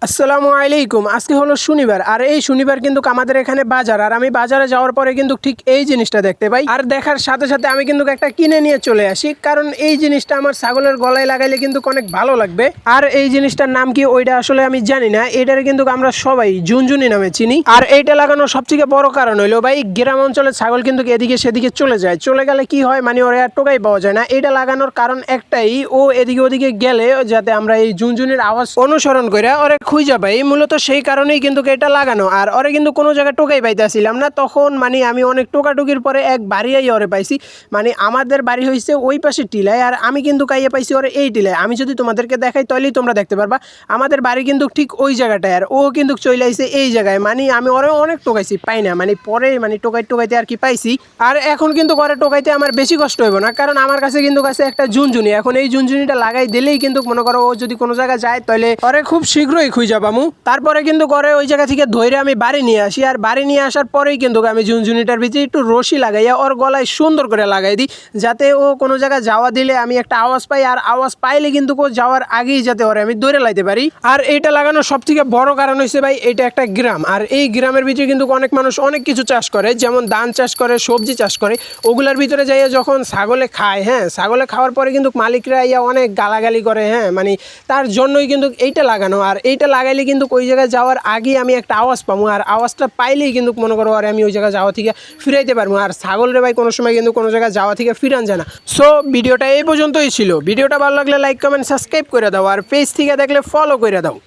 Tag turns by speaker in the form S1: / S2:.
S1: আসসালামু আলাইকুম। আজকে হলো শনিবার, আর এই শনিবার কিন্তু আমাদের এখানে বাজার, আর আমি বাজারে যাওয়ার পরে কিন্তু ঠিক এই জিনিসটা দেখতে পাই, আর দেখার সাথে সাথে আমি কিন্তু একটা কিনে নিয়ে চলে আসি, কারণ এই জিনিসটা আমার ছাগলের গলায় লাগাইলে কিন্তু অনেক ভালো লাগবে। আর এই জিনিসটার নাম কি ওইটা আসলে আমি জানি না, এটারে কিন্তু আমরা সবাই ঝুনঝুনি নামে চিনি। আর এইটা লাগানোর সবথেকে বড় কারণ হইলো ভাই, গ্রাম অঞ্চলের ছাগল কিন্তু এদিকে সেদিকে চলে যায়, চলে গেলে কি হয় মানে ওরা আর টোকাই পাওয়া যায় না। এটা লাগানোর কারণ একটাই, ও এদিকে ওদিকে গেলে যাতে আমরা এই ঝুনঝুনির আওয়াজ অনুসরণ করে ওরে খুঁজে পাই, মূলত সেই কারণেই কিন্তু এটা লাগানো। আর ওরে কিন্তু কোনো জায়গায় টোকাই পাইতেছিলাম না, তখন মানে আমি অনেক টোকাটুকির পরে এক বাড়িয়াই ওরে পাইছি। মানে আমাদের বাড়ি হয়েছে ওই পাশে টিলায়, আর আমি কিন্তু কাইয়ে পাইছি ওরে এই টিলায়। আমি যদি তোমাদেরকে দেখাই তাহলেই তোমরা দেখতে পারবা আমাদের বাড়ি কিন্তু ঠিক ওই জায়গাটায়, আর ও কিন্তু চলে আইছে এই জায়গায়। মানে আমি ওরে অনেক টোকাইছি, পাই না, মানে পরে মানে টোকাইতে আর কি পাইছি। আর এখন কিন্তু করে টোকাইতে আমার বেশি কষ্ট হইব না, কারণ আমার কাছে কিন্তু কাছে একটা ঝুনঝুনি। এখন এই ঝুনঝুনিটা লাগাই দিলেই কিন্তু মনে করো ও যদি কোনো জায়গায় যায় তাহলে ওরে খুব শীঘ্রই খুঁজে পাবো। তারপরে কিন্তু করে ওই জায়গা থেকে ধরে আমি বাড়ি নিয়ে আসি, আর বাড়ি নিয়ে আসার পরেই কিন্তু আমি ঝুনঝুনিটার ভিতরে একটু রশি লাগাইয়া ওর গলায় সুন্দর করে লাগাই দিই, যাতে ও কোনো জায়গায় যাওয়া দিলে আমি একটা আওয়াজ পাই, আর আওয়াজ পাইলে কিন্তু ও যাওয়ার আগেই যাতে ওরে আমি ধরে লাইতে পারি। আর এইটা লাগানোর সব থেকে বড় কারণ হচ্ছে ভাই, এটা একটা গ্রাম, আর এই গ্রামের ভিতরে কিন্তু অনেক মানুষ অনেক কিছু চাষ করে, যেমন ধান চাষ করে, সবজি চাষ করে। ওগুলার ভিতরে যাইয়া যখন ছাগলে খায়, হ্যাঁ, ছাগলে খাওয়ার পরে কিন্তু মালিকরা ইয়া অনেক গালাগালি করে, হ্যাঁ, মানে তার জন্যই কিন্তু এইটা লাগানো। আর এইটা লাগাইলে কিন্তু ওই জায়গায় যাওয়ার আগে আমি একটা আওয়াজ পাবো, আর আওয়াজটা পাইলেই কিন্তু মনে করো আর আমি ওই জায়গায় যাওয়া থেকে ফিরাইতে পারবো। আর ছাগল রে ভাই কোনো সময় কিন্তু কোনো জায়গায় যাওয়া থেকে ফিরান যায় না। সো ভিডিওটা এই পর্যন্তই ছিল। ভিডিওটা ভালো লাগলে লাইক কমেন্ট সাবস্ক্রাইব করে দাও, আর পেজ থেকে দেখলে ফলো করে দাও।